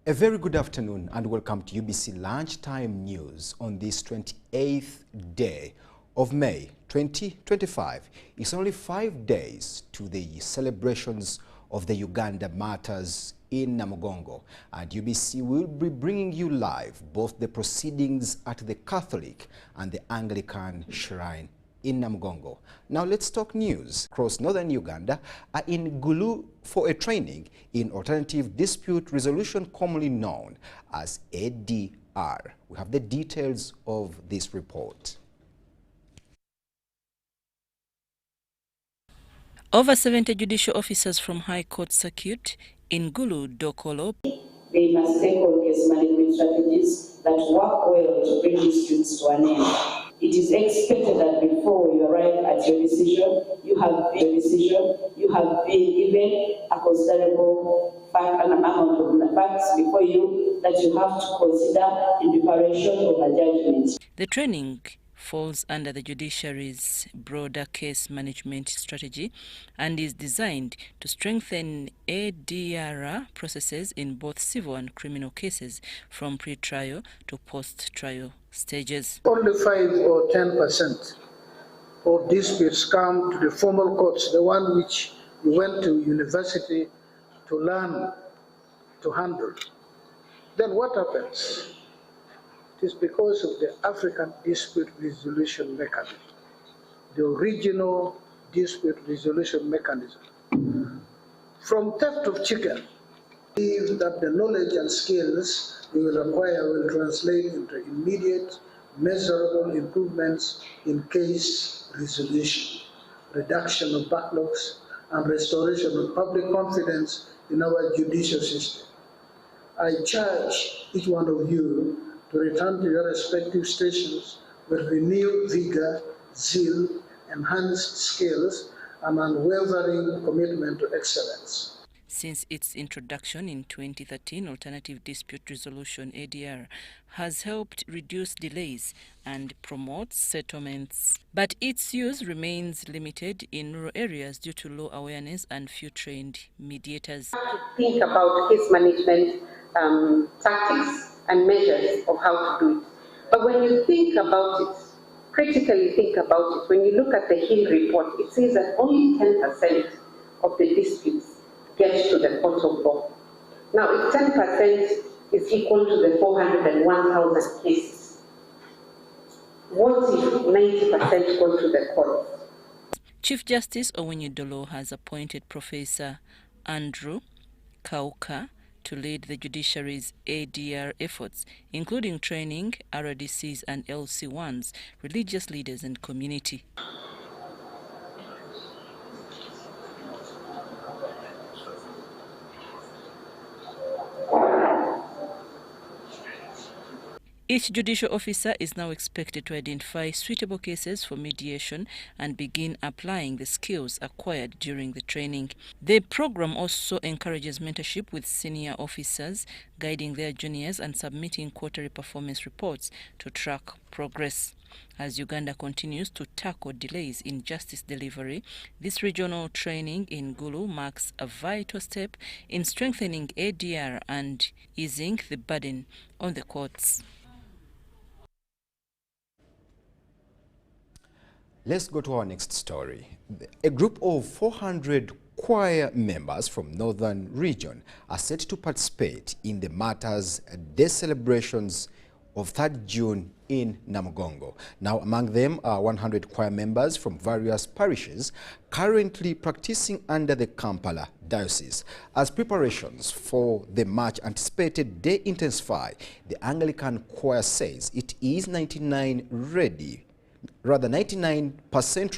A very good afternoon and welcome to UBC Lunchtime News on this 28th day of May 2025. It's only 5 days to the celebrations of the Uganda Martyrs in Namugongo, and UBC will be bringing you live both the proceedings at the Catholic and the Anglican Shrine in Namugongo. Now let's talk news. Across northern Uganda are in Gulu for a training in alternative dispute resolution, commonly known as ADR. We have the details of this report. Over 70 judicial officers from High Court Circuit in Gulu, Dokolo. They must take on case management strategies that work well to bring disputes to an end. It is expected that before you arrive at your decision, you have been given a considerable an amount of facts before you that you have to consider in preparation of a judgment. The training falls under the judiciary's broader case management strategy and is designed to strengthen ADR processes in both civil and criminal cases from pre-trial to post-trial stages. Only 5 or 10% of disputes come to the formal courts, the one which you went to university to learn to handle. Then what happens? It is because of the African Dispute Resolution Mechanism, the original dispute resolution mechanism. From theft of chicken, I believe that the knowledge and skills we will acquire will translate into immediate, measurable improvements in case resolution, reduction of backlogs, and restoration of public confidence in our judicial system. I charge each one of you to return to your respective stations with renewed vigor, zeal, enhanced skills, and unwavering commitment to excellence. Since its introduction in 2013, Alternative Dispute Resolution ADR has helped reduce delays and promote settlements. But its use remains limited in rural areas due to low awareness and few trained mediators. Think about case management tactics and measures of how to do it. But when you think about it, critically think about it, when you look at the Hill report, it says that only 10% of the disputes get to the court of law. Now, if 10% is equal to the 401,000 cases, what if 90% go to the court? Chief Justice Owiny-Dolo has appointed Professor Andrew Kauka to lead the judiciary's ADR efforts, including training RDCs and LC1s, religious leaders and community. Each judicial officer is now expected to identify suitable cases for mediation and begin applying the skills acquired during the training. The program also encourages mentorship with senior officers, guiding their juniors and submitting quarterly performance reports to track progress. As Uganda continues to tackle delays in justice delivery, this regional training in Gulu marks a vital step in strengthening ADR and easing the burden on the courts. Let's go to our next story. A group of 400 choir members from northern region are set to participate in the Martyrs Day celebrations of 3rd June in Namugongo. Now, among them are 100 choir members from various parishes currently practicing under the Kampala Diocese. As preparations for the much anticipated day intensify, the Anglican choir says it is 99%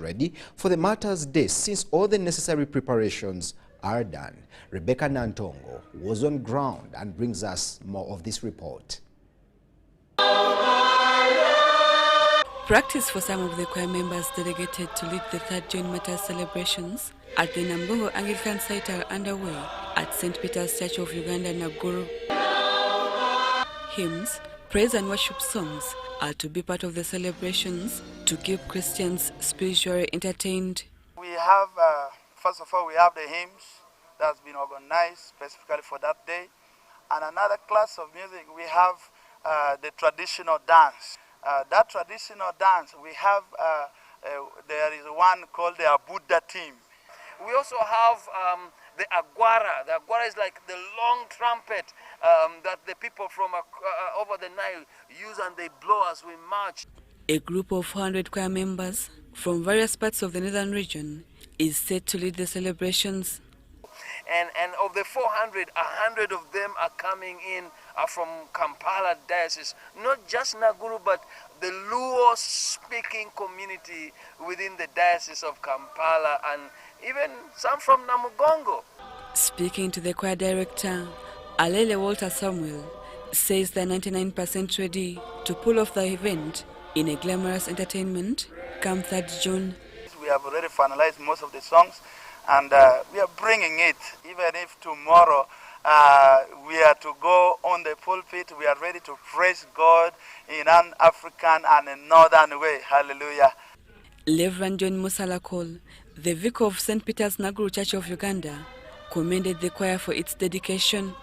ready for the Martyrs Day since all the necessary preparations are done. Rebecca Nantongo was on ground and brings us more of this report. Practice for some of the choir members delegated to lead the 3rd June Martyrs celebrations at the Namugongo Anglican site are underway at St. Peter's Church of Uganda, Naguru. Hymns, praise and worship songs are to be part of the celebrations to keep Christians spiritually entertained. We have, first of all, we have the hymns that's been organized specifically for that day. And another class of music, we have the traditional dance. That traditional dance, we have, there is one called the Buddha team. We also have the aguara. The aguara is like the long trumpet that the people from over the Nile use, and they blow as we march. A group of 400 choir members from various parts of the northern region is set to lead the celebrations. And of the 400, 100 of them are coming in from Kampala diocese. Not just Naguru, but the Luo-speaking community within the diocese of Kampala, and even some from Namugongo. Speaking to the choir director, Alele Walter Samuel says they're 99% ready to pull off the event in a glamorous entertainment come 3rd June. We have already finalized most of the songs, and we are bringing it. Even if tomorrow we are to go on the pulpit, we are ready to praise God in an African and a northern way. Hallelujah. Reverend John Musalakol, the vicar of St. Peter's Naguru Church of Uganda, commended the choir for its dedication.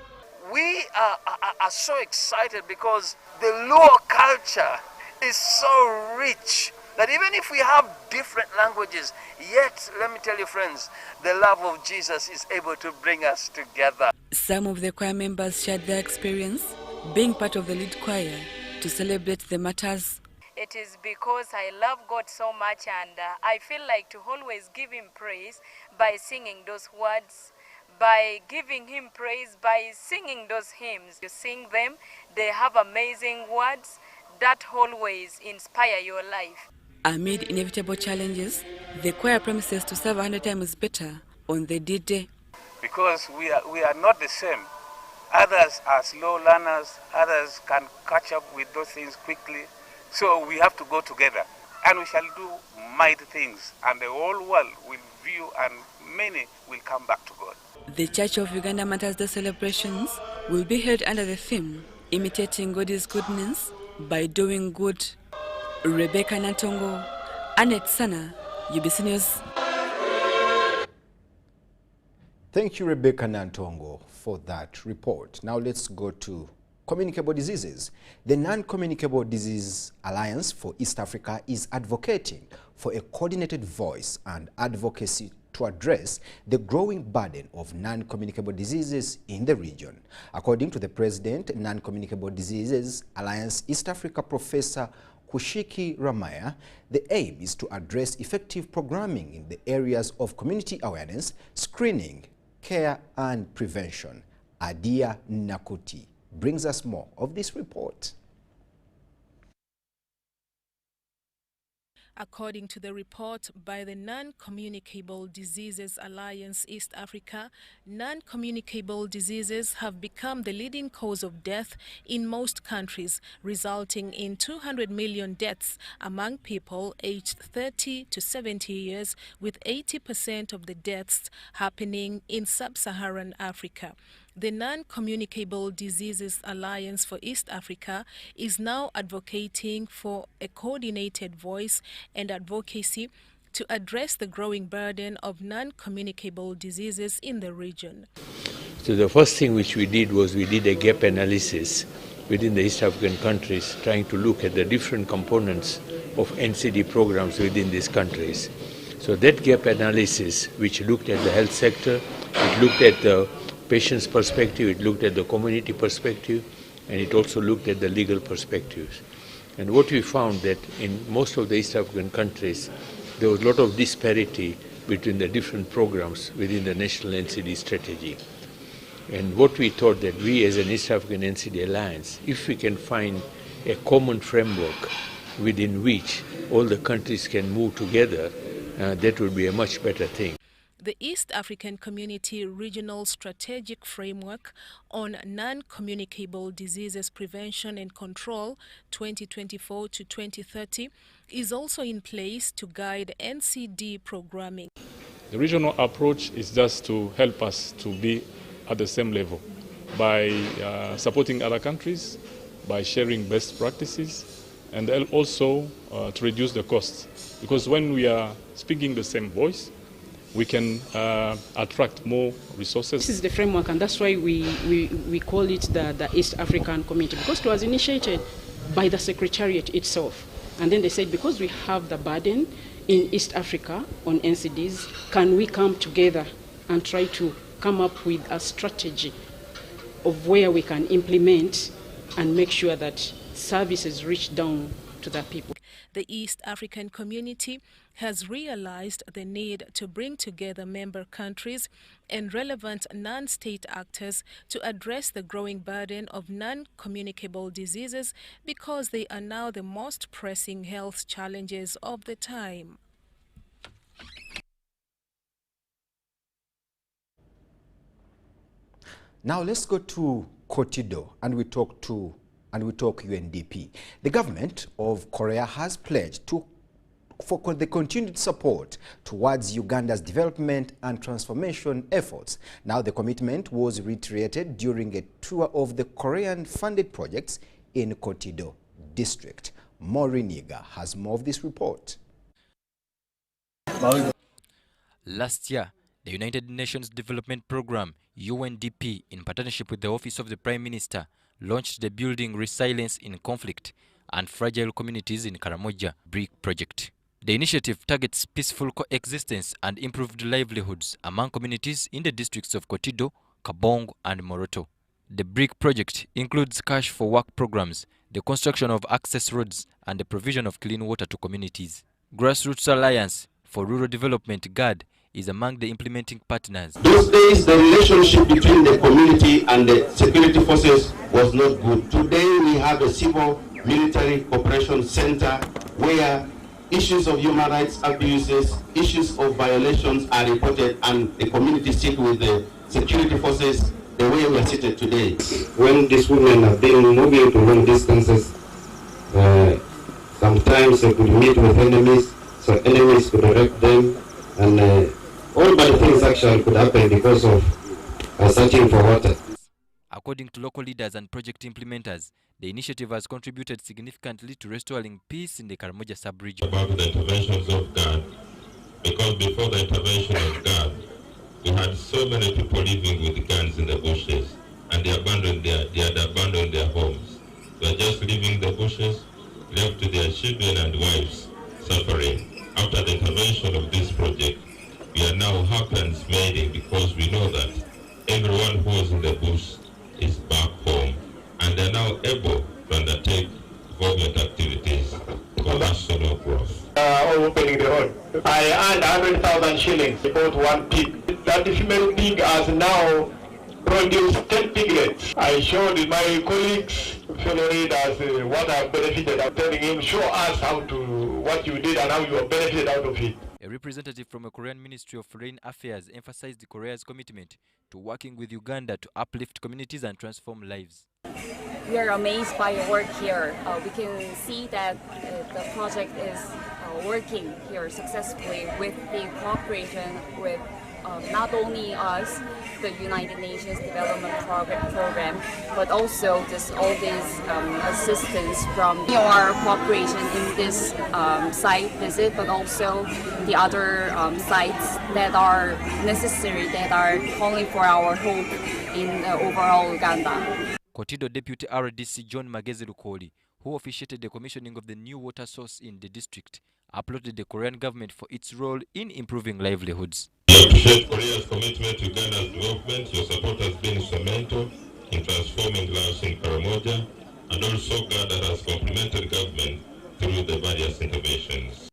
We are so excited because the Luo culture is so rich that even if we have different languages, yet, let me tell you friends, the love of Jesus is able to bring us together. Some of the choir members shared their experience being part of the lead choir to celebrate the Martyrs. It is because I love God so much, and I feel like to always give him praise by singing those words, by giving him praise by singing those hymns. You sing them, they have amazing words that always inspire your life. Amid inevitable challenges, the choir promises to serve 100 times better on the D-Day. Because we are not the same. Others are slow learners, others can catch up with those things quickly. So we have to go together, and we shall do mighty things, and the whole world will view, and many will come back to God. The Church of Uganda Martyrs Day celebrations will be held under the theme, Imitating God's Goodness by Doing Good. Rebecca Nantongo, Annette Sana, UBC News. Thank you, Rebecca Nantongo, for that report. Now let's go to communicable diseases. The Non-Communicable Disease Alliance for East Africa is advocating for a coordinated voice and advocacy to address the growing burden of non-communicable diseases in the region. According to the President, Non-Communicable Diseases Alliance East Africa, Professor Kushiki Ramaya, the aim is to address effective programming in the areas of community awareness, screening, care and prevention. Adia Nakuti brings us more of this report. According to the report by the Non-Communicable Diseases Alliance East Africa, non-communicable diseases have become the leading cause of death in most countries, resulting in 200 million deaths among people aged 30 to 70 years, with 80% of the deaths happening in sub-Saharan Africa. The Non-Communicable Diseases Alliance for East Africa is now advocating for a coordinated voice and advocacy to address the growing burden of non-communicable diseases in the region. So the first thing which we did was we did a gap analysis within the East African countries, trying to look at the different components of NCD programs within these countries. So that gap analysis, which looked at the health sector, it looked at the patient's perspective, it looked at the community perspective, and it also looked at the legal perspectives. And what we found that in most of the East African countries, there was a lot of disparity between the different programs within the national NCD strategy. And what we thought that we as an East African NCD Alliance, if we can find a common framework within which all the countries can move together, that would be a much better thing. The East African Community Regional Strategic Framework on Non-Communicable Diseases Prevention and Control 2024 to 2030 is also in place to guide NCD programming. The regional approach is just to help us to be at the same level by supporting other countries, by sharing best practices, and also to reduce the costs. Because when we are speaking the same voice, we can attract more resources. This is the framework, and that's why we call it the East African Community, because it was initiated by the Secretariat itself. And then they said, because we have the burden in East Africa on NCDs, can we come together and try to come up with a strategy of where we can implement and make sure that services reach down to the people. The East African Community has realized the need to bring together member countries and relevant non-state actors to address the growing burden of non-communicable diseases because they are now the most pressing health challenges of the time. Now let's go to Kotido and we talk UNDP. The government of Korea has pledged for the continued support towards Uganda's development and transformation efforts. Now the commitment was reiterated during a tour of the Korean-funded projects in Kotido district. Maureen Iga has more of this report. Last year, the United Nations Development Programme, UNDP, in partnership with the Office of the Prime Minister, launched the Building Resilience in Conflict and Fragile Communities in Karamoja BRIC project. The initiative targets peaceful coexistence and improved livelihoods among communities in the districts of Kotido, Kabong, and Moroto. The BRIC project includes cash for work programs, the construction of access roads, and the provision of clean water to communities. Grassroots Alliance for Rural Development, GAD, is among the implementing partners. Those days, the relationship between the community and the security forces was not good. Today, we have a civil military cooperation center where issues of human rights abuses, issues of violations are reported, and the community sit with the security forces the way we are seated today. When these women have been moving to long distances, sometimes they could meet with enemies, so enemies could arrest them, and all bad things actually could happen because of searching for water. According to local leaders and project implementers, the initiative has contributed significantly to restoring peace in the Karamoja sub-region. About the interventions of God, because before the intervention of God, we had so many people living with guns in the bushes, and they had abandoned their homes. They are just leaving the bushes, left to their children and wives suffering. After the intervention of this project, we are now happy and smiling because we know that everyone who was in the bush is back home, and they are now able to undertake government activities for national growth. Opening the road, I earned 100,000 shillings to bought one pig. That female pig has now produced 10 piglets. I showed my colleagues, fellow readers, what I've benefited. I'm telling him, show us what you did and how you have benefited out of it. A representative from a Korean Ministry of Foreign Affairs emphasized Korea's commitment to working with Uganda to uplift communities and transform lives. We are amazed by your work here. We can see that the project is working here successfully with the cooperation with not only us, the United Nations Development Program, but also all this assistance from your cooperation in this site visit, but also the other sites that are necessary, that are calling for our hope in overall Uganda. Kotido Deputy RDC John Magezi Lukoli, who officiated the commissioning of the new water source in the district, applauded the Korean government for its role in improving livelihoods. We appreciate Korea's commitment to Uganda's development. Your support has been instrumental in transforming lives in Karamoja, and also Uganda has complemented government through the various interventions.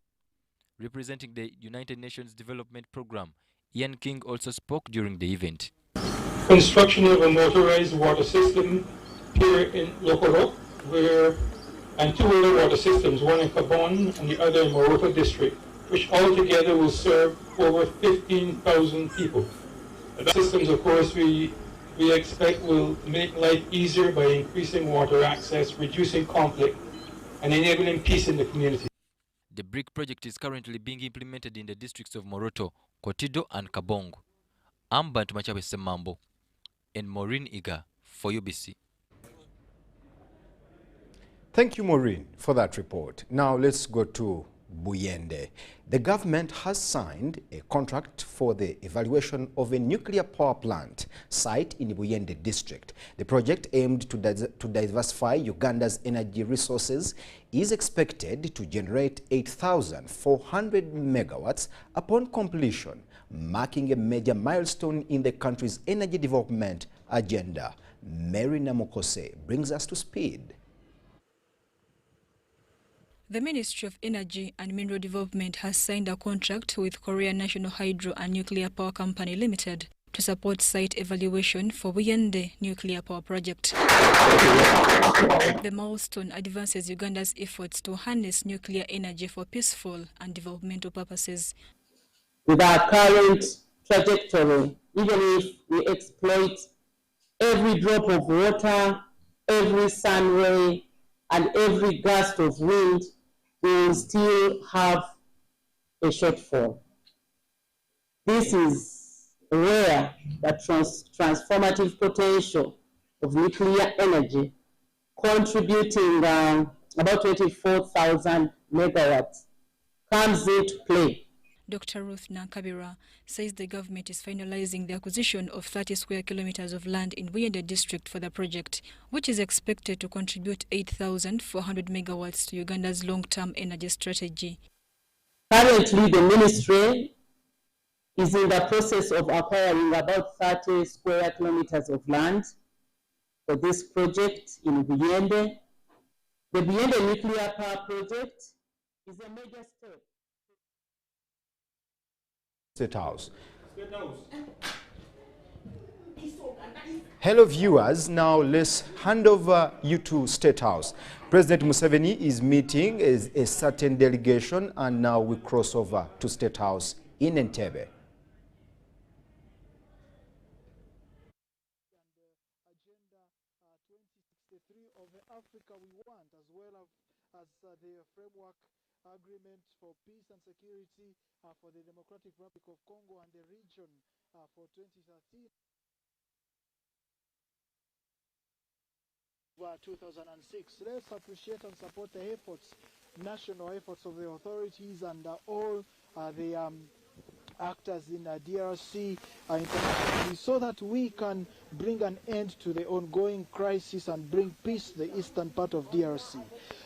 Representing the United Nations Development Programme, Ian King also spoke during the event. Construction of a motorized water system here in Lokoro, and two other water systems, one in Kabon and the other in Moroto district, which altogether will serve over 15,000 people. The systems, of course, we expect will make life easier by increasing water access, reducing conflict, and enabling peace in the community. The BRIC project is currently being implemented in the districts of Moroto, Kotido, and Kabong. I'm Bantu Machabe Semambo and Maureen Iga for UBC. Thank you, Maureen, for that report. Now let's go to Buyende. The government has signed a contract for the evaluation of a nuclear power plant site in Buyende district. The project, aimed to diversify Uganda's energy resources, is expected to generate 8,400 megawatts upon completion, marking a major milestone in the country's energy development agenda. Mary Namokose brings us to speed. The Ministry of Energy and Mineral Development has signed a contract with Korea National Hydro and Nuclear Power Company Limited to support site evaluation for Buyende nuclear power project. The milestone advances Uganda's efforts to harness nuclear energy for peaceful and developmental purposes. With our current trajectory, even if we exploit every drop of water, every sun ray, and every gust of wind, we will still have a shortfall. This is where the transformative potential of nuclear energy, contributing about 24,000 megawatts, comes into play. Dr. Ruth Nakabira says the government is finalizing the acquisition of 30 square kilometers of land in Buyende district for the project, which is expected to contribute 8,400 megawatts to Uganda's long-term energy strategy. Currently, the ministry is in the process of acquiring about 30 square kilometers of land for this project in Buyende. The Buyende nuclear power project is a major step. State House. Hello viewers, now let's hand over you to State House. President Museveni is meeting a certain delegation, and now we cross over to State House in Entebbe. Africa we want, as well as the framework agreement for peace and security for the Democratic Republic of Congo and the region for 2013. 2006. Let's appreciate and support the efforts, national efforts of the authorities and all the actors in DRC internationally, so that we can bring an end to the ongoing crisis and bring peace to the eastern part of DRC.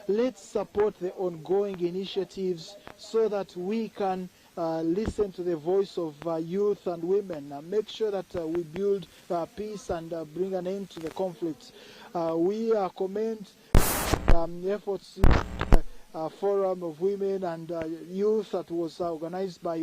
Let's support the ongoing initiatives so that we can listen to the voice of youth and women, make sure that we build peace and bring an end to the conflicts. We commend the efforts forum of women and youth that was organized by